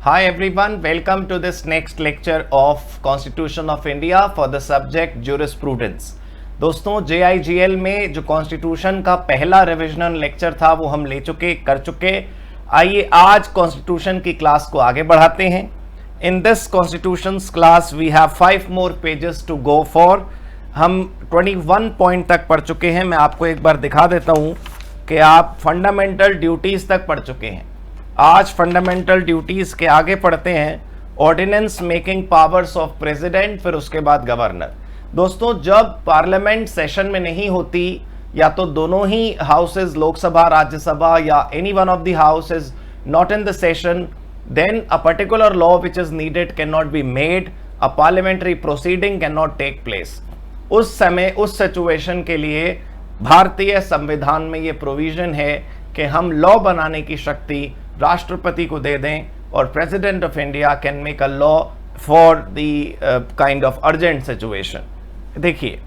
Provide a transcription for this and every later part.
Hi everyone, welcome to this next lecture of Constitution of India for the subject Jurisprudence। दोस्तों JIGL में जो constitution का पहला revisional lecture था वो हम कर चुके। आइए आज कॉन्स्टिट्यूशन की क्लास को आगे बढ़ाते हैं। In this constitutions class we have 5 more pages to go for. हम 21 पॉइंट तक पढ़ चुके हैं। मैं आपको एक बार दिखा देता हूं कि आप फंडामेंटल ड्यूटीज तक पढ़ चुके हैं। आज फंडामेंटल ड्यूटीज के आगे पढ़ते हैं ordinance making powers of president, फिर उसके बाद गवर्नर। दोस्तों जब पार्लियामेंट सेशन में नहीं होती या तो दोनों ही हाउसेज लोकसभा राज्यसभा या any one of the house is not in the session, then a particular law which is needed can not be made, a parliamentary proceeding can not take place. उस समय उस सिचुएशन के लिए भारतीय संविधान में ये प्रोविजन है कि हम लॉ बनाने की शक्ति राष्ट्रपति को दे दें और president of India can make a law for the kind of urgent situation. देखिए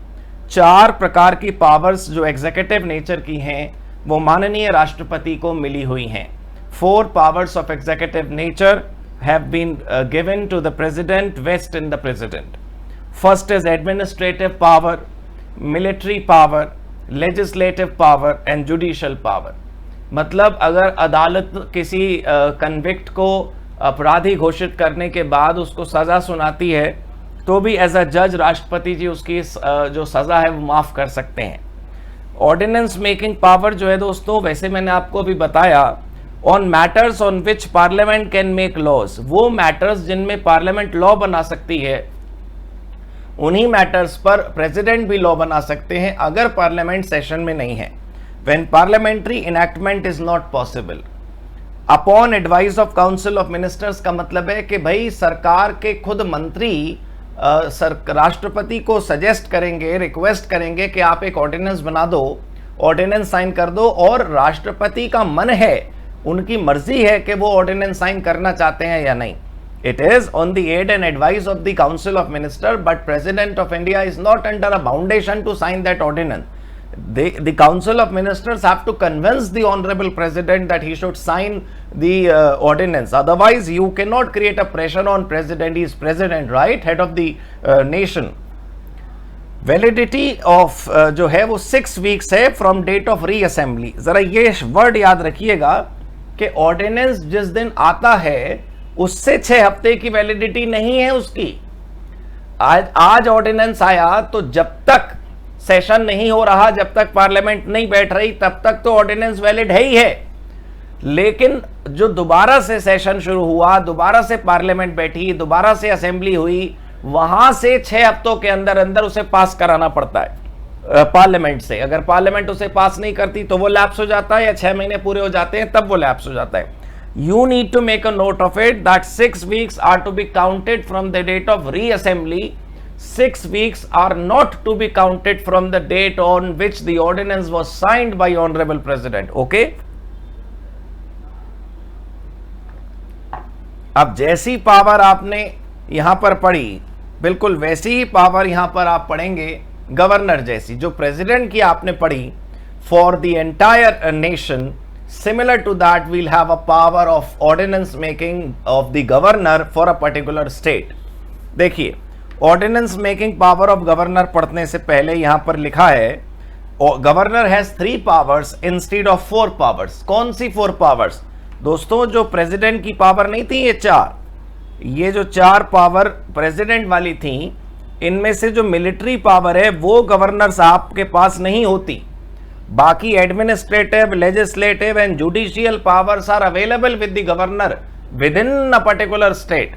4 प्रकार की पावर्स जो एग्जीक्यूटिव नेचर की हैं वो माननीय राष्ट्रपति को मिली हुई हैं। 4 powers of executive nature have been given to the president vest in the president. First is administrative power, military power, legislative power and judicial power. मतलब अगर अदालत किसी कन्विक्ट को अपराधी घोषित करने के बाद उसको सज़ा सुनाती है तो भी एज अ जज राष्ट्रपति जी उसकी जो सज़ा है वो माफ़ कर सकते हैं। ऑर्डिनेंस मेकिंग पावर जो है दोस्तों, वैसे मैंने आपको अभी बताया, on matters on which parliament can make laws, वो मैटर्स जिनमें पार्लियामेंट लॉ बना सकती है उन्हीं मैटर्स पर प्रेसिडेंट भी लॉ बना सकते हैं अगर पार्लियामेंट सेशन में नहीं है। When parliamentary enactment is not possible, upon advice of council of ministers का मतलब है कि भाई सरकार के खुद मंत्री राष्ट्रपति को सजेस्ट करेंगे, रिक्वेस्ट करेंगे कि आप एक ऑर्डिनेंस बना दो, ऑर्डिनेंस साइन कर दो, और राष्ट्रपति का मन है, उनकी मर्जी है कि वो ऑर्डिनेंस साइन करना चाहते हैं या नहीं। It is on the aid and advice of the council of minister, but president of India is not under a foundation to sign that ordinance. The council of ministers have to convince the honorable president that he should sign the ordinance. Otherwise you cannot create a pressure on president. He is president, right, head of the nation. Validity of जो है वो 6 weeks है from date of reassembly। जरा ये word याद रखिएगा कि ordinance जिस दिन आता है उससे 6 हफ्ते की वैलिडिटी नहीं है उसकी। आज ऑर्डिनेंस आया तो जब तक सेशन नहीं हो रहा, जब तक पार्लियामेंट नहीं बैठ रही, तब तक तो ऑर्डिनेंस वैलिड है ही है। लेकिन जो दोबारा से सेशन शुरू हुआ, दोबारा से पार्लियामेंट बैठी, दोबारा से असेंबली हुई, वहां से 6 हफ्तों के अंदर अंदर उसे पास कराना पड़ता है पार्लियामेंट से। अगर पार्लियामेंट उसे पास नहीं करती तो वो लैप्स हो जाता है, या 6 महीने पूरे हो जाते हैं तब वो लैप्स हो जाता है। You need to make a note of it that 6 weeks are to be counted from the date of reassembly. 6 weeks are not to be counted from the date on which the ordinance was signed by honorable president. Okay? अब जैसी power आपने यहां पर पढ़ी, बिल्कुल वैसी ही power यहां पर आप पढ़ेंगे गवर्नर जैसी। जो प्रेसिडेंट की आपने पढ़ी for the entire nation, similar to that we'll have a power of ordinance making of the governor for a particular state। देखिए ordinance making power of governor पढ़ने से पहले यहां पर लिखा है governor has 3 powers instead of 4 powers। कौन सी 4 powers दोस्तों? जो प्रेसिडेंट की पावर नहीं थी ये जो 4 पावर प्रेसिडेंट वाली थी, इनमें से जो मिलिट्री पावर है वो गवर्नर साहब के पास नहीं होती। बाकी administrative, legislative and judicial powers are available with the governor within a particular state.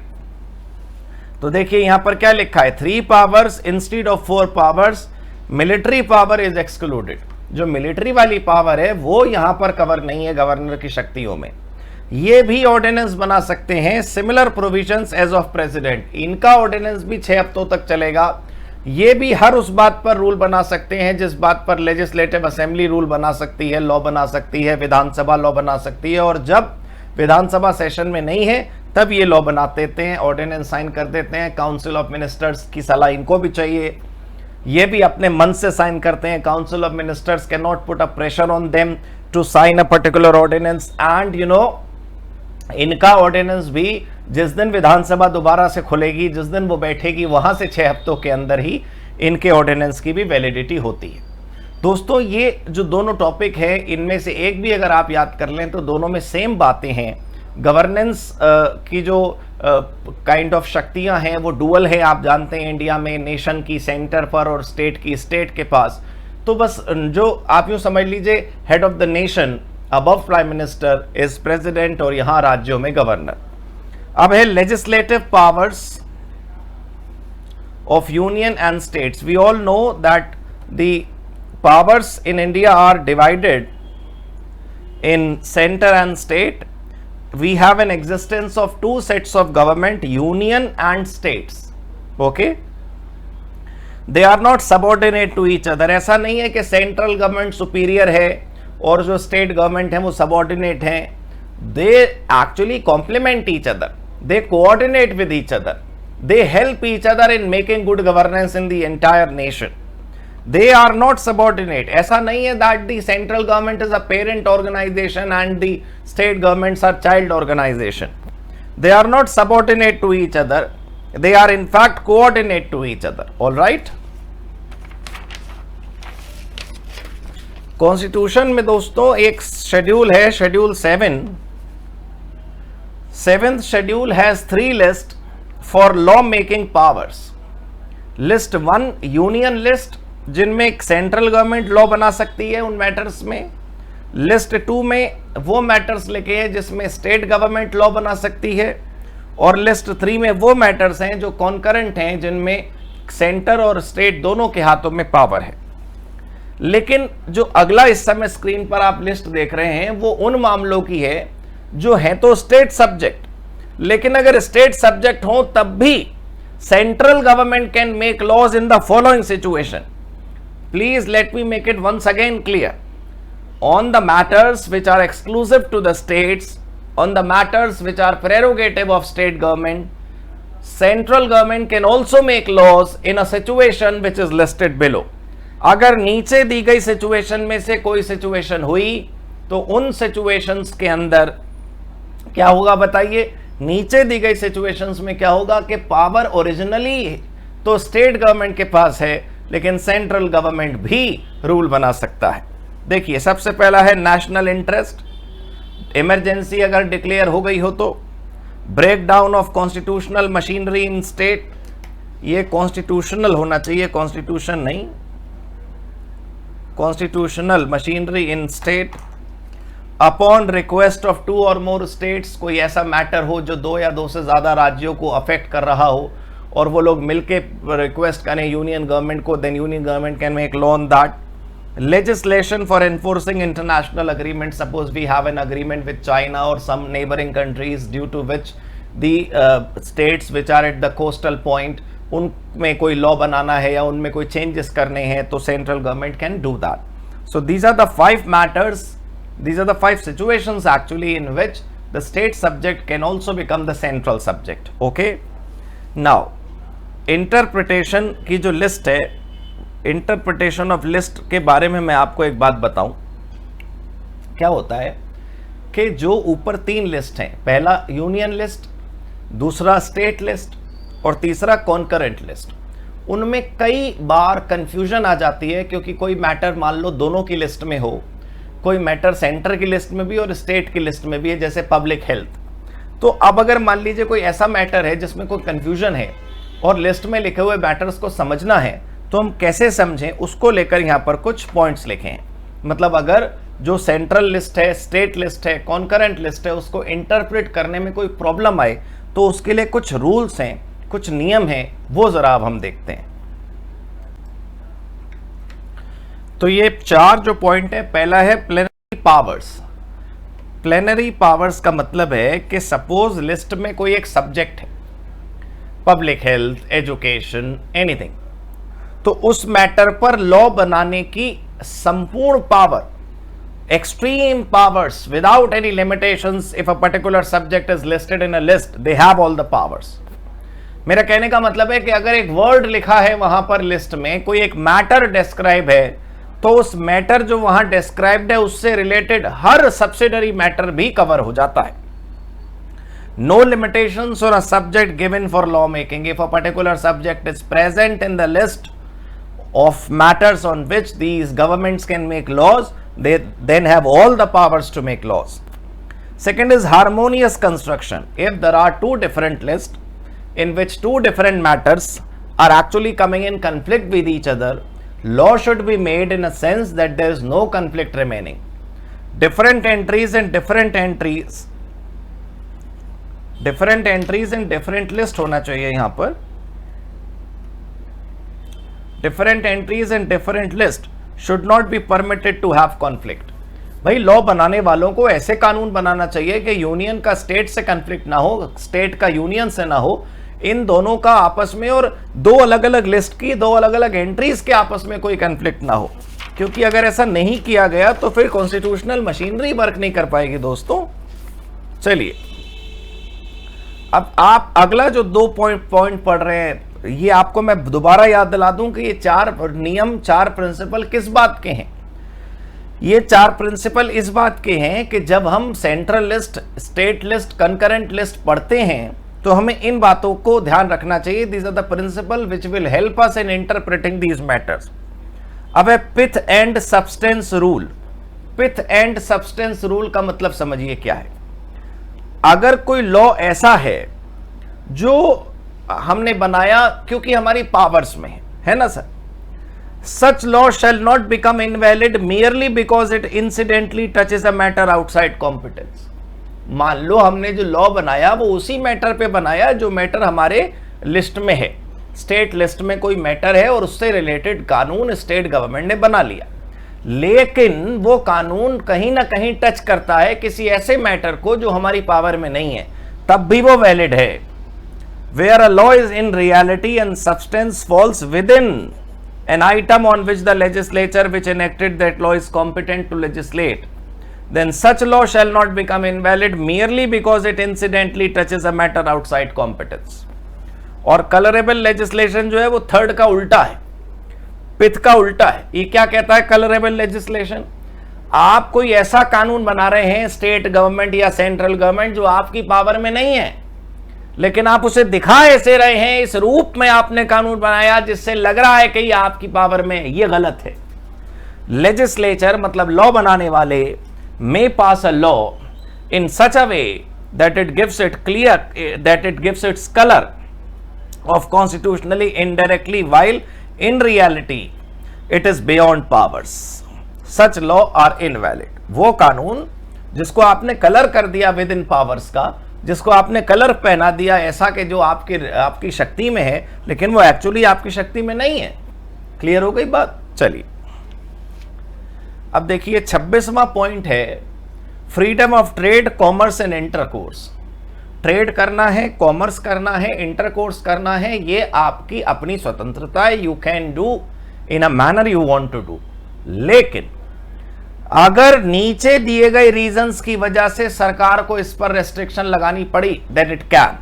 तो देखिए यहां पर क्या लिखा है, 3 powers instead of 4 powers, military power is excluded. जो मिलिट्री वाली पावर है वो यहां पर कवर नहीं है गवर्नर की शक्तियों में। ये भी ऑर्डिनेंस बना सकते हैं, similar provisions as of president. इनका ऑर्डिनेंस भी 6 हफ्तों तक चलेगा। ये भी हर उस बात पर रूल बना सकते हैं जिस बात पर लेजिस्लेटिव असेंबली रूल बना सकती है, लॉ बना सकती है, विधानसभा लॉ बना सकती है, और जब विधानसभा सेशन में नहीं है तब ये लॉ बना देते हैं, ऑर्डिनेंस साइन कर देते हैं। काउंसिल ऑफ मिनिस्टर्स की सलाह इनको भी चाहिए, ये भी अपने मन से साइन करते हैं। Council of ministers can not put a pressure on them to sign a particular ordinance, and इनका ऑर्डिनेंस भी जिस दिन विधानसभा दोबारा से खुलेगी, जिस दिन वो बैठेगी, वहां से 6 हफ्तों के अंदर ही इनके ऑर्डिनेंस की भी वैलिडिटी होती है। दोस्तों ये जो दोनों टॉपिक है, इनमें से एक भी अगर आप याद कर लें तो दोनों में सेम बातें हैं। गवर्नेंस की जो काइंड ऑफ शक्तियां हैं वो डुअल है, आप जानते हैं इंडिया में, नेशन की सेंटर पर और स्टेट की स्टेट के पास। तो बस जो आप यूं समझ लीजिए, head of the nation above prime minister is president और यहां राज्यों में गवर्नर। अब है legislative powers of union and states. We all know that the powers in India are divided in center and state. We have an existence of two sets of government, union and states. Okay, they are not subordinate to each other. ऐसा नहीं है कि central government superior है और जो state government है वो subordinate हैं. they actually complement each other, they coordinate with each other, they help each other in making good governance in the entire nation. They are not subordinate. ऐसा नहीं है that the central government is a parent organization and the state governments are child organization. They are not subordinate to each other. They are in fact coordinate to each other. All right. Constitution में दोस्तों एक schedule है, schedule 7. 7th schedule has 3 list for law making powers. List 1 union list, जिनमें एक central government law बना सकती है उन मैटर्स में. लिस्ट 2 में वो मैटर्स लिखे हैं जिसमें स्टेट गवर्नमेंट लॉ बना सकती है. और लिस्ट 3 में वो मैटर्स हैं जो कॉन्करेंट हैं, जिनमें सेंटर और स्टेट दोनों के हाथों में पावर है. लेकिन जो अगला इस समय स्क्रीन पर आप लिस्ट देख रहे हैं वो उन मामलों की है जो है तो स्टेट सब्जेक्ट, लेकिन अगर स्टेट सब्जेक्ट हो तब भी central government can make laws in the following situation. Please let me make it once again clear. On the matters which are exclusive to the states, on the matters which are prerogative of state government, central government can also make laws in a situation which is listed below. अगर नीचे दी गई situation में से कोई situation हुई तो उन situations के अंदर क्या होगा बताइए. नीचे दी गई सिचुएशंस में क्या होगा कि पावर ओरिजिनली तो स्टेट गवर्नमेंट के पास है, लेकिन सेंट्रल गवर्नमेंट भी रूल बना सकता है. देखिए, सबसे पहला है नेशनल इंटरेस्ट. इमरजेंसी अगर डिक्लेयर हो गई हो तो. Break down of constitutional machinery in state, ये कॉन्स्टिट्यूशनल होना चाहिए, कॉन्स्टिट्यूशन नहीं, constitutional machinery in state. Upon request of 2 और मोर स्टेट्स, कोई ऐसा मैटर हो जो 2 या 2 से ज्यादा राज्यों को अफेक्ट कर रहा हो और वो लोग मिलके रिक्वेस्ट करें यूनियन गवर्नमेंट को, then union government can make law on that. Legislation for enforcing international agreement. Suppose we have an agreement with China और some neighbouring countries due to which the states which are at the coastal point, उनमें कोई law बनाना है या उनमें कोई changes करने हैं तो central government can do that. So these are the 5 matters, these are the 5 situations actually in which the state subject can also become the central subject. Okay, now interpretation की जो list है, interpretation of list के बारे में मैं आपको एक बात बताऊं. क्या होता है कि जो ऊपर 3 लिस्ट हैं, पहला यूनियन लिस्ट, दूसरा स्टेट लिस्ट और तीसरा कॉन्करेंट लिस्ट, उनमें कई बार कंफ्यूजन आ जाती है क्योंकि कोई मैटर मान लो दोनों की लिस्ट में हो, कोई मैटर सेंटर की लिस्ट में भी और स्टेट की लिस्ट में भी है, जैसे पब्लिक हेल्थ. तो अब अगर मान लीजिए कोई ऐसा मैटर है जिसमें कोई कंफ्यूजन है और लिस्ट में लिखे हुए मैटर्स को समझना है, तो हम कैसे समझें उसको लेकर यहाँ पर कुछ पॉइंट्स लिखे हैं. मतलब अगर जो सेंट्रल लिस्ट है, स्टेट लिस्ट है, कॉन्करेंट लिस्ट है, उसको इंटरप्रेट करने में कोई प्रॉब्लम आए तो उसके लिए कुछ रूल्स हैं, कुछ नियम हैं, वो जरा अब हम देखते हैं. तो ये 4 जो पॉइंट है, पहला है प्लेनरी पावर्स. प्लेनरी पावर्स का मतलब है कि सपोज लिस्ट में कोई एक सब्जेक्ट है, पब्लिक हेल्थ, एजुकेशन, एनीथिंग, तो उस मैटर पर लॉ बनाने की संपूर्ण power, extreme powers without any limitations. If a particular subject is listed in a list, they have all the powers. मेरा कहने का मतलब है कि अगर एक वर्ड लिखा है वहां पर लिस्ट में, कोई एक मैटर डिस्क्राइब है, तो उस मैटर जो वहां डिस्क्राइब्ड है उससे रिलेटेड हर सब्सिडरी मैटर भी कवर हो जाता है. No limitations on a subject given for law making. If a particular subject is present in the list of matters on which these governments can make laws, they then have all the powers to make laws. Second is harmonious construction. If there are two different lists in which two different matters are actually coming in conflict with each other, law should be made in a sense that there is no conflict remaining. Different entries in different list होना चाहिए यहां पर. Different entries in different list should not be permitted to have conflict. भाई law बनाने वालों को ऐसे कानून बनाना चाहिए कि यूनियन का स्टेट से कन्फ्लिक्ट ना हो, स्टेट का यूनियन से ना हो, इन दोनों का आपस में और दो अलग अलग लिस्ट की दो अलग अलग एंट्रीज के आपस में कोई कन्फ्लिक्ट ना हो. क्योंकि अगर ऐसा नहीं किया गया तो फिर कॉन्स्टिट्यूशनल मशीनरी वर्क नहीं कर पाएगी दोस्तों. चलिए अब आप अगला जो दो पॉइंट पढ़ रहे हैं, ये आपको मैं दोबारा याद दिला दूं कि ये चार नियम, चार प्रिंसिपल किस बात के हैं. ये चार प्रिंसिपल इस बात के हैं कि जब हम central list, state list, concurrent list पढ़ते हैं तो हमें इन बातों को ध्यान रखना चाहिए. These are the principle which will help us in interpreting these matters. अब है pith and substance rule. Pith and substance rule का मतलब समझिए क्या है. अगर कोई लॉ ऐसा है जो हमने बनाया क्योंकि हमारी पावर्स में है ना sir, such law shall not become invalid merely because it incidentally touches a matter outside competence. मान लो हमने जो लॉ बनाया वो उसी मैटर पे बनाया जो मैटर हमारे लिस्ट में है, स्टेट लिस्ट में कोई मैटर है और उससे रिलेटेड कानून स्टेट गवर्नमेंट ने बना लिया, लेकिन वो कानून कहीं ना कहीं टच करता है किसी ऐसे मैटर को जो हमारी पावर में नहीं है, तब भी वो वैलिड है. Where a law is in reality and substance falls within an item on which the legislature which enacted that law is competent to legislate, then such law shall not become invalid merely because it incidentally touches a matter outside competence. और colourable legislation जो है वो third का उल्टा है, पिथ का उल्टा है. ये क्या कहता है कलरेबल लेजिस्लेशन? आप कोई ऐसा कानून बना रहे हैं स्टेट गवर्नमेंट या सेंट्रल गवर्नमेंट जो आपकी पावर में नहीं है, लेकिन आप उसे दिखा ऐसे रहे हैं, इस रूप में आपने कानून बनाया जिससे लग रहा है कि ये आपकी पावर में है. ये गलत है. लेजिस्लेचर मतलब लॉ बनाने वाले may pass a law in such a way that it gives it clear, that it gives its color of constitutionally indirectly, while in reality it is beyond powers. Such law are invalid. वो कानून जिसको आपने colour कर दिया with in powers का, जिसको आपने colour पहना दिया ऐसा कि जो आपकी शक्ति में है लेकिन वो एक्चुअली आपकी शक्ति में नहीं है. क्लियर हो गई बात? चलिए अब देखिए 26वां पॉइंट है freedom of trade, commerce and intercourse. Trade करना है, कॉमर्स करना है, इंटरकोर्स करना है, ये आपकी अपनी स्वतंत्रता है. You can do in a manner you want to do. लेकिन अगर नीचे दिए गए रीजंस की वजह से सरकार को इस पर रेस्ट्रिक्शन लगानी पड़ी, then it can.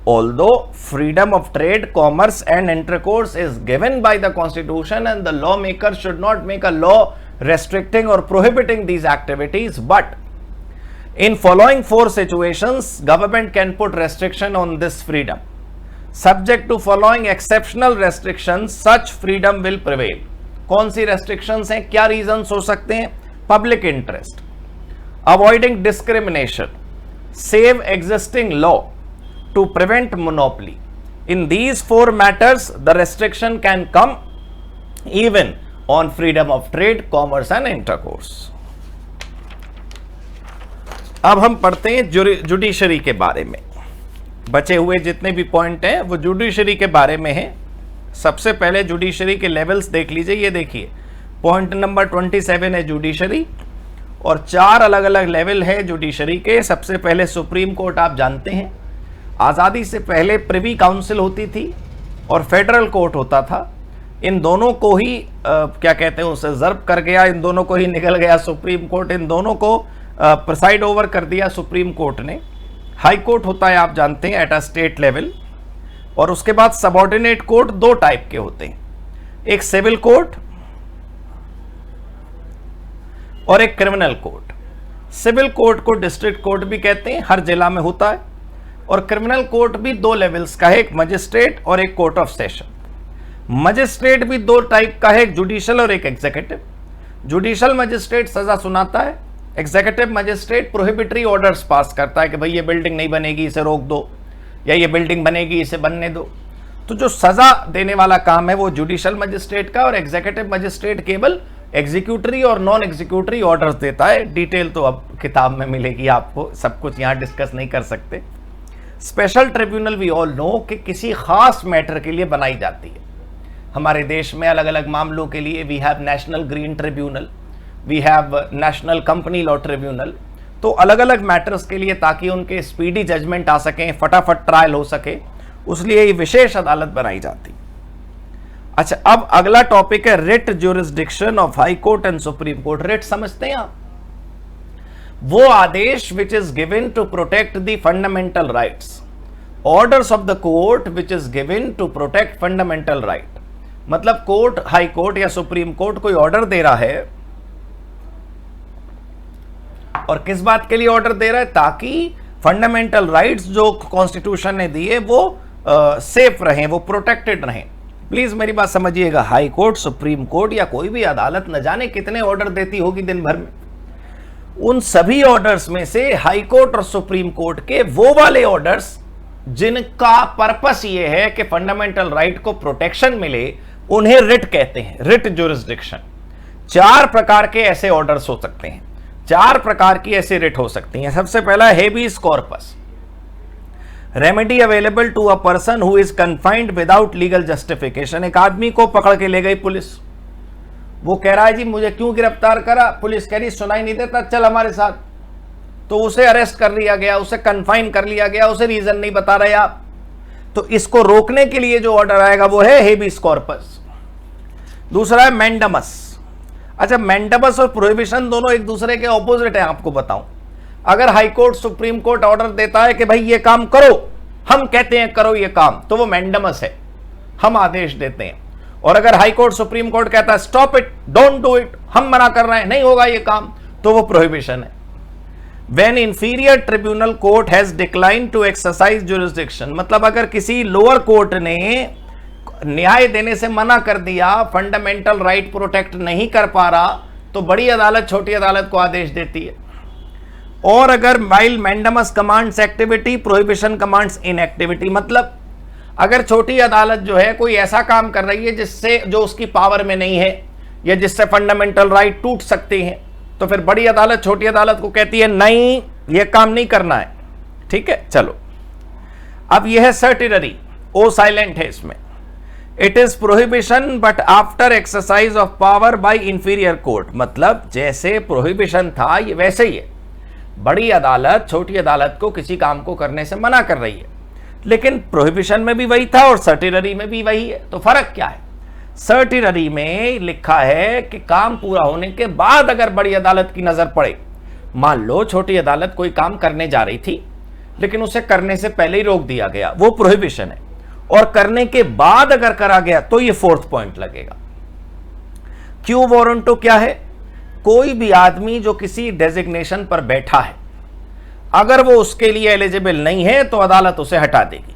Although freedom of trade, commerce and intercourse is given by the constitution and the lawmaker should not make a law restricting or prohibiting these activities, but in following four situations government can put restriction on this freedom. Subject to following exceptional restrictions, such freedom will prevail. कौन सी restrictions हैं, क्या reasons हो सकते हैं? Public interest, avoiding discrimination, save existing law, to prevent monopoly. In these four matters the restriction can come even on freedom of trade, commerce and intercourse. अब हम पढ़ते हैं जुडिशरी के बारे में. बचे हुए जितने भी पॉइंट हैं वो जुडिशरी के बारे में है. सबसे पहले जुडिशरी के लेवल्स देख लीजिए. ये देखिए पॉइंट नंबर 27 है जुडिशरी, और चार अलग अलग लेवल है जुडिशरी के. सबसे पहले सुप्रीम कोर्ट आप जानते हैं, आज़ादी से पहले प्रिवी काउंसिल होती थी और फेडरल कोर्ट होता था. इन दोनों को ही क्या कहते हैं उसे जर्ब कर गया, इन दोनों को ही निकल गया सुप्रीम कोर्ट. इन दोनों को प्रिसाइड ओवर कर दिया सुप्रीम कोर्ट ने. हाई कोर्ट होता है आप जानते हैं एट अ स्टेट लेवल. और उसके बाद सबऑर्डिनेट कोर्ट दो टाइप के होते हैं, एक सिविल कोर्ट और एक क्रिमिनल कोर्ट. सिविल कोर्ट को डिस्ट्रिक्ट कोर्ट भी कहते हैं, हर जिला में होता है. और क्रिमिनल कोर्ट भी दो लेवल्स का है, एक मजिस्ट्रेट और एक कोर्ट ऑफ सेशन। मजिस्ट्रेट भी दो टाइप का है, एक जुडिशियल और एक एग्जीक्यूटिव। जुडिशियल मजिस्ट्रेट सजा सुनाता है, executive magistrate prohibitory orders pass करता है कि भाई ये बिल्डिंग नहीं बनेगी, इसे रोक दो, या ये बिल्डिंग बनेगी, इसे बनने दो। तो जो सजा देने वाला काम है वो जुडिशियल मजिस्ट्रेट का, और एग्जीक्यूटिव मजिस्ट्रेट केवल एग्जीक्यूटरी और नॉन एग्जीक्यूटरी ऑर्डर्स देता है। डिटेल तो अब किताब में मिलेगी आपको, सब कुछ यहां डिस्कस नहीं कर सकते। Special tribunal we all know कि किसी खास मैटर के लिए बनाई जाती है। हमारे देश में अलग अलग मामलों के लिए we have national green tribunal, we have national company law tribunal. तो अलग अलग मैटर्स के लिए, ताकि उनके स्पीडी जजमेंट आ सकें, फटाफट ट्रायल हो सके, उसलिए ये विशेष अदालत बनाई जाती। अच्छा, अब अगला टॉपिक है writ jurisdiction of high court and supreme court. Writ समझते हैं आप? वो आदेश which is given to protect the fundamental rights, orders of the court which is given to protect fundamental right. मतलब कोर्ट, हाई कोर्ट या supreme court कोई order दे रहा है, और किस बात के लिए ऑर्डर दे रहा है? ताकि फंडामेंटल राइट्स जो कॉन्स्टिट्यूशन ने दिए वो सेफ रहें, वो प्रोटेक्टेड रहें। प्लीज मेरी बात समझिएगा, हाई कोर्ट, सुप्रीम कोर्ट या कोई भी अदालत न जाने कितने ऑर्डर देती होगी दिन भर में। उन सभी ऑर्डर्स में से हाई कोर्ट और सुप्रीम कोर्ट के वो वाले ऑर्डर्स जिनका पर्पस ये है कि फंडामेंटल राइट को प्रोटेक्शन मिले, उन्हें रिट कहते हैं, रिट ज्यूरिसडिक्शन। 4 प्रकार के ऐसे ऑर्डर्स हो सकते हैं, 4 प्रकार की ऐसी रिट हो सकती हैं। सबसे पहला habeas corpus, remedy available to a person who is confined without legal justification. एक आदमी को पकड़ के ले गई पुलिस, वो कह रहा है जी मुझे क्यों गिरफ्तार करा, पुलिस कह रही सुनाई नहीं देता, चल हमारे साथ। तो उसे अरेस्ट कर लिया गया, उसे कन्फाइन कर लिया गया, उसे रीजन नहीं बता रहे आप। तो इसको रोकने के लिए जो ऑर्डर आएगा वो है हेबियस कॉर्पस। दूसरा है मैंडमस। अच्छा, मैंडमस और प्रोहिबिशन दोनों एक दूसरे के ऑपोजिट है। आपको बताऊं, अगर high court, supreme court order देता है कि भाई ये काम करो, हम कहते हैं करो ये काम, तो वो मैंडमस है, हम आदेश देते हैं। और अगर हाई कोर्ट, सुप्रीम कोर्ट कहता है stop it, don't do it, हम मना कर रहे हैं, नहीं होगा ये काम, तो वो प्रोहिबिशन है। When inferior tribunal court has declined to exercise jurisdiction, मतलब अगर किसी लोअर कोर्ट ने न्याय देने से मना कर दिया, फंडामेंटल राइट प्रोटेक्ट नहीं कर पा रहा, तो बड़ी अदालत छोटी अदालत को आदेश देती है। और अगर while mandamus commands activity, prohibition commands inactivity, मतलब अगर छोटी अदालत जो है कोई ऐसा काम कर रही है जिससे, जो उसकी पावर में नहीं है, या जिससे फंडामेंटल राइट टूट सकते हैं, तो फिर बड़ी अदालत छोटी अदालत को कहती है नहीं, यह काम नहीं करना है। ठीक है, चलो अब यह है सर्टिलरी, ओ साइलेंट है इसमें। It is prohibition but after exercise of power bye inferior court, मतलब जैसे प्रोहिबिशन था ये वैसे ही है। बड़ी अदालत छोटी अदालत को किसी काम को करने से मना कर रही है, लेकिन प्रोहिबिशन में भी वही था और सर्टिलरी में भी वही है। तो फर्क क्या है? सर्टिलरी में लिखा है कि काम पूरा होने के बाद अगर बड़ी अदालत की नजर पड़े, मान लो छोटी अदालत कोई काम करने जा रही थी लेकिन उसे करने से पहले ही रोक दिया गया, वो प्रोहिबिशन है। और करने के बाद अगर करा गया तो ये 4th पॉइंट लगेगा। क्यू वारंटो क्या है? कोई भी आदमी जो किसी डेजिग्नेशन पर बैठा है, अगर वो उसके लिए एलिजिबल नहीं है तो अदालत उसे हटा देगी।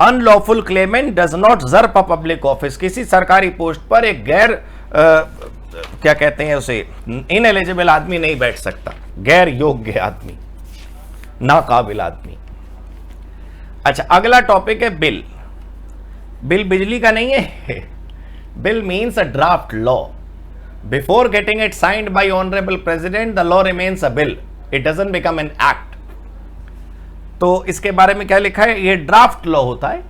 Unlawful claimant does not usurp a public office, किसी सरकारी पोस्ट पर एक गैर क्या कहते हैं उसे, इनएलिजिबल आदमी नहीं बैठ सकता, गैर योग्य आदमी, नाकाबिल आदमी। अच्छा, अगला टॉपिक है बिल। बिल बिजली का नहीं है, bill means a draft law. Before getting it signed by honourable president the law remains a bill, it doesn't become an act. तो इसके बारे में क्या लिखा है? ये ड्राफ्ट लॉ होता है।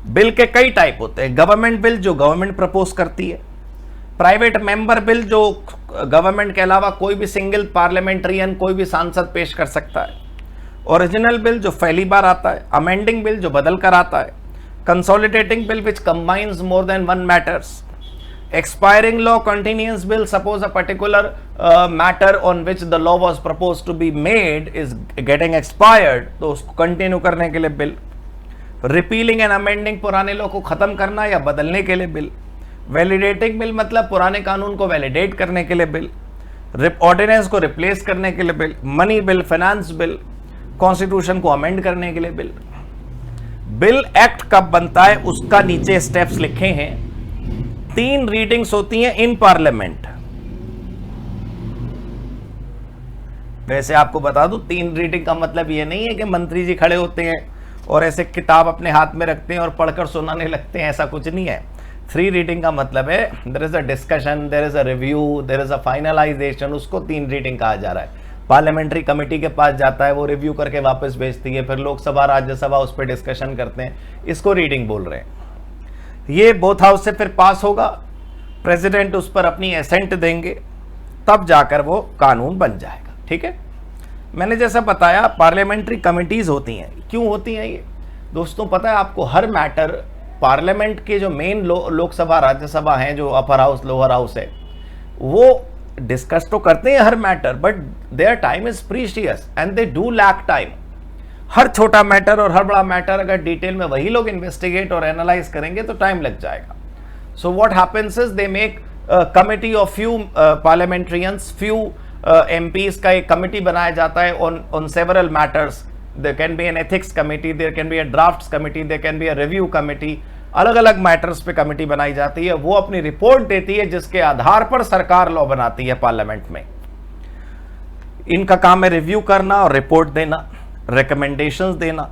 बिल के कई टाइप होते हैं। गवर्नमेंट बिल जो गवर्नमेंट प्रपोज करती है, प्राइवेट मेंबर बिल जो गवर्नमेंट के अलावा कोई भी सिंगल पार्लियामेंट्रियन, कोई भी सांसद पेश कर सकता है, ओरिजिनल बिल जो पहली बार आता है, अमेंडिंग बिल जो बदल कर आता है, consolidating bill which combines more than one matters, expiring law continuance bill, suppose a particular matter on which the law was proposed to be made is getting expired, तो उसको कंटिन्यू करने के लिए बिल। रिपीलिंग एंड अमेंडिंग, पुराने law को खत्म करना या बदलने के लिए बिल। वैलिडेटिंग बिल मतलब पुराने कानून को वैलिडेट करने के लिए बिल। ऑर्डिनेंस को रिप्लेस करने के लिए bill. Money bill, finance bill, constitution को अमेंड करने के लिए बिल एक्ट कब बनता है उसका नीचे स्टेप्स लिखे हैं। 3 रीडिंग्स होती हैं इन पार्लियामेंट। वैसे आपको बता दूं 3 रीडिंग का मतलब ये नहीं है कि मंत्री जी खड़े होते हैं और ऐसे किताब अपने हाथ में रखते हैं और पढ़कर सुनाने लगते हैं, ऐसा कुछ नहीं है। 3 रीडिंग का मतलब है there is a discussion, there is a review, there is a finalisation, उसको 3 रीडिंग कहा जा रहा है। पार्लियामेंट्री कमेटी के पास जाता है, वो रिव्यू करके वापस भेजती है, फिर लोकसभा राज्यसभा उस पर डिस्कशन करते हैं, इसको रीडिंग बोल रहे हैं। ये बोथ हाउस से फिर पास होगा, प्रेसिडेंट उस पर अपनी एसेंट देंगे, तब जाकर वो कानून बन जाएगा। ठीक है, मैंने जैसा बताया पार्लियामेंट्री कमिटीज होती हैं। क्यों होती हैं ये दोस्तों? पता है आपको, हर मैटर पार्लियामेंट के जो मेन लोकसभा राज्यसभा हैं, जो अपर हाउस लोअर हाउस है, वो डिस्कस तो करते हैं हर matter, but their time is precious and they do lack time. हर छोटा मैटर और हर बड़ा मैटर अगर डिटेल में वही लोग इन्वेस्टिगेट और एनालाइज करेंगे तो टाइम लग जाएगा। So what happens is they make committee of few parliamentarians, few MPs का एक कमिटी बनाया जाता है on several matters. There can be an ethics committee, there can be a drafts committee, there can be a review committee. अलग अलग matters पे committee बनाई जाती है, वो अपनी रिपोर्ट देती है जिसके आधार पर सरकार लॉ बनाती है पार्लियामेंट में। इनका काम है रिव्यू करना और रिपोर्ट देना, रिकमेंडेशंस देना।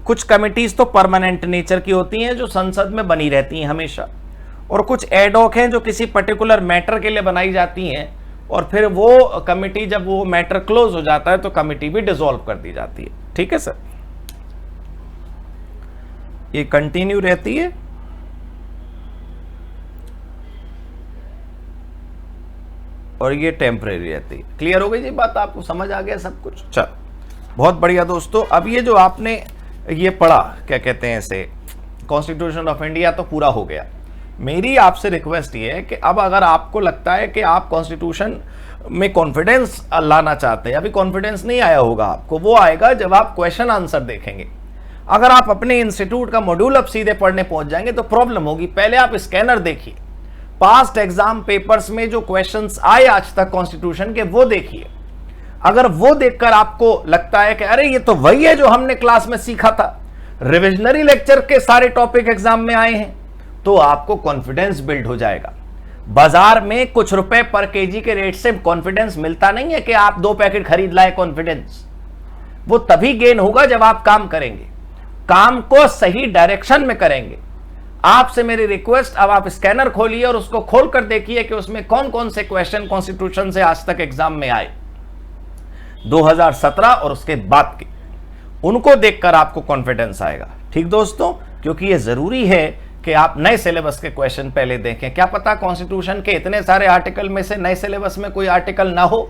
कुछ कमिटीज तो परमानेंट नेचर की होती हैं जो संसद में बनी रहती हैं हमेशा, और कुछ एडहॉक हैं जो किसी पर्टिकुलर मैटर के लिए बनाई जाती हैं, और फिर वो कमिटी जब वो मैटर क्लोज हो जाता है तो कमिटी भी डिसॉल्व कर दी जाती है। ठीक है सर, ये कंटिन्यू रहती है। और ये टेम्परेरी रहती है। क्लियर हो गई जी बात? आपको समझ आ गया सब कुछ? चलो बहुत बढ़िया दोस्तों। अब ये जो आपने ये पढ़ा, क्या कहते हैं इसे, कॉन्स्टिट्यूशन ऑफ इंडिया, तो पूरा हो गया। मेरी आपसे रिक्वेस्ट ये है कि अब अगर आपको लगता है कि आप कॉन्स्टिट्यूशन में कॉन्फिडेंस लाना चाहते हैं, अभी कॉन्फिडेंस नहीं आया होगा आपको, वो आएगा जब आप क्वेश्चन आंसर देखेंगे। अगर आप अपने इंस्टीट्यूट का मॉड्यूल अब सीधे पढ़ने पहुंच जाएंगे तो प्रॉब्लम होगी। पहले आप स्कैनर देखिए, पास्ट एग्जाम पेपर्स में जो क्वेश्चंस आए आज तक कॉन्स्टिट्यूशन के वो देखिए। अगर वो देखकर आपको लगता है कि अरे ये तो वही है जो हमने क्लास में सीखा था, रिविजनरी लेक्चर के सारे टॉपिक एग्जाम में आए हैं, तो आपको कॉन्फिडेंस बिल्ड हो जाएगा। बाजार में कुछ रुपए पर केजी के रेट से कॉन्फिडेंस मिलता नहीं है कि आप 2 पैकेट खरीद लाए। कॉन्फिडेंस वो तभी गेन होगा जब आप काम करेंगे, काम को सही डायरेक्शन में करेंगे। आपसे मेरी रिक्वेस्ट, अब आप स्कैनर खोलिए और उसको खोलकर देखिए कि उसमें कौन कौन से क्वेश्चन कॉन्स्टिट्यूशन से आज तक एग्जाम में आए 2017 और उसके बाद के, उनको देखकर आपको कॉन्फिडेंस आएगा। ठीक दोस्तों, क्योंकि यह जरूरी है कि आप नए सिलेबस के क्वेश्चन पहले देखें। क्या पता कॉन्स्टिट्यूशन के इतने सारे आर्टिकल में से नए सिलेबस में कोई आर्टिकल ना हो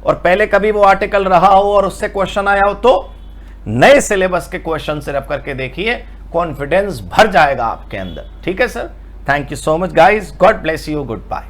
और पहले कभी वो आर्टिकल रहा हो और उससे क्वेश्चन आया हो। तो नए सिलेबस के क्वेश्चन सिर्फ करके देखिए, कॉन्फिडेंस भर जाएगा आपके अंदर। ठीक है sir, thank you so much guys, God bless you, good bye.